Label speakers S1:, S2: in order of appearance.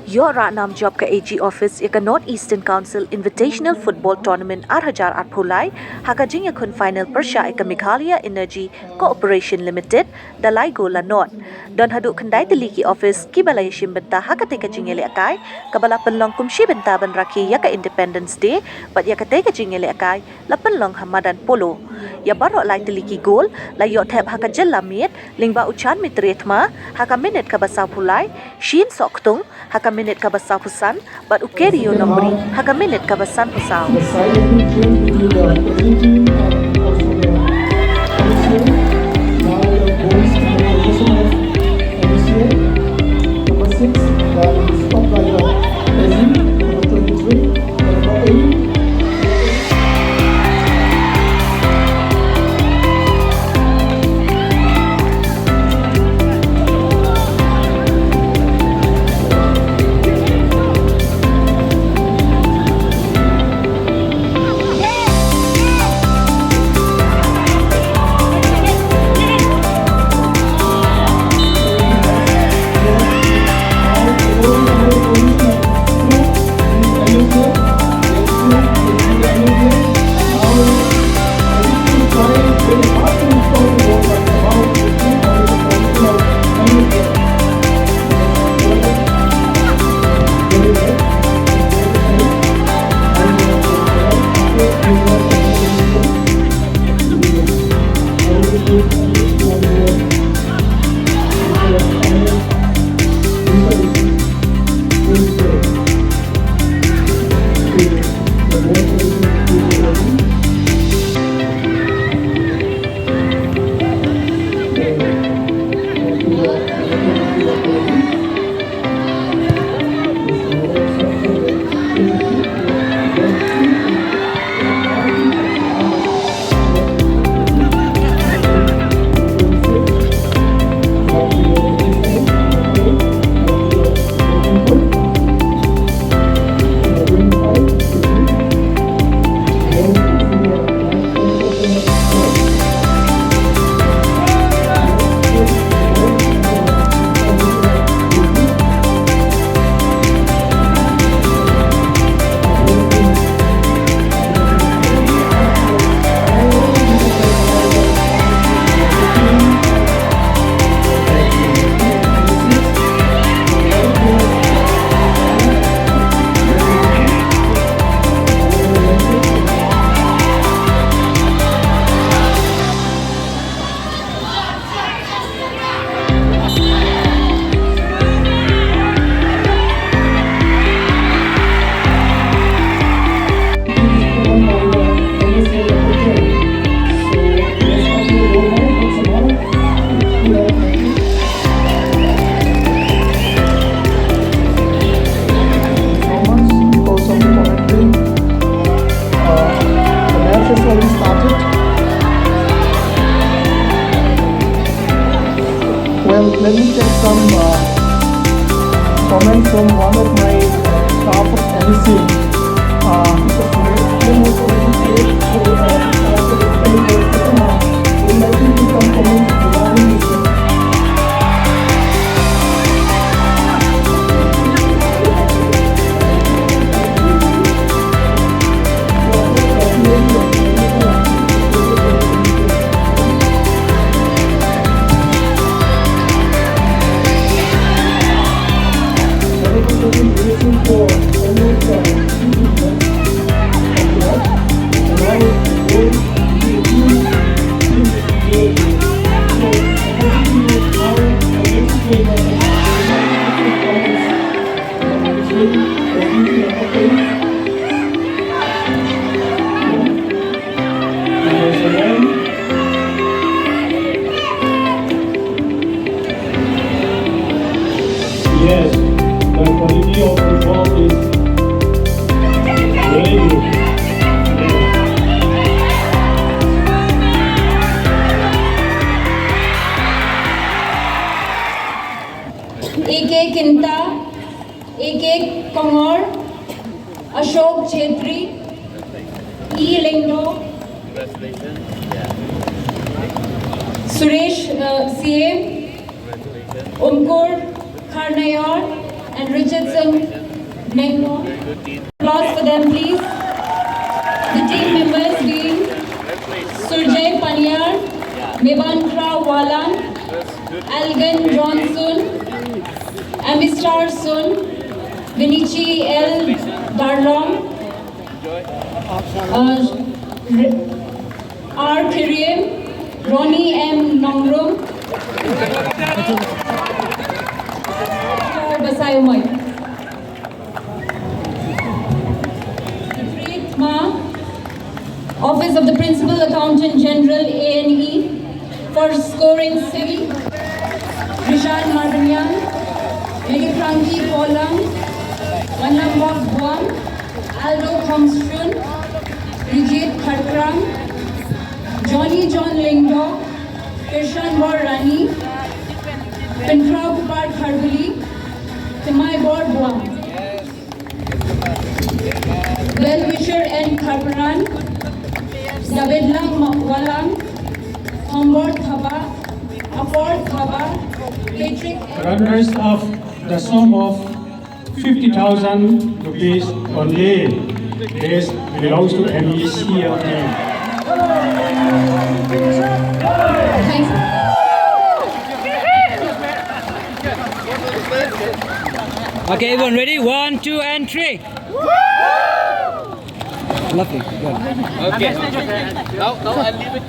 S1: Iohrah nam job ka AG office ya ka North Eastern Council Invitational Football Tournament 8,000 phulai haka jingiakhun final pyrshah ka Meghalaya Energy Corporation Ltd dalai go la not don haduh Khyndai tylli ki office kiba iashim bynta haka ka jingialehkai kabala pynlong kumshi bynta ban rakhe ya ka Independence Day but ya katei ka jingialehkai la pynlong madan polo ya baroh lai tylli ki goal la thep haka jylla miet lyngba Chanmitre Thma haka minit kaba phulai Sheen Sohktung haka minit kaba pusan but Kerio Nongbri haka minit kaba pusan.
S2: The silently change between the position and also the initiate. Now the bones in the position of initiate. Number 6, that is stopped by the peasant. Number 23, number 8. Let me take some comments from one of my staff of NEC. Yes, the quality of football is very good.
S3: एक किंता, एक कंगोर, अशोक छेत्री, लिंगो, Suresh CM, उमकोर Khyndai and Richardson Nengmo. Applause for them, please. The team members being Surjay Panyar, Mebankra Walan, Algan Johnson, Amistar Sun, Vinichi L. Darlong, R. Kirim, Ronnie M. Nongrum, Basayomai. Chanmitre Thma, Office of the Principal Accountant General A&E, for scoring C. Rishad Mardanyan, Megipranki Polang, Wanambak Buang, Aldo Komstrun, Rijit Kharkram, Johnny John Lyngba, Kirshan Bor Rani, Pintra Kupar Kharbuli, Timai Bor Buang. Well-wisher N. Kharparan, Davidlang Walang, Hombor Thaba, Afor Thaba, Patrick
S2: Runners of the sum of 50,000 rupees only. This belongs to MEC of name.
S3: Thanks.
S4: Okay, everyone ready? 1, 2, and 3. Lovely. Good.
S5: Okay. Now I'll leave it.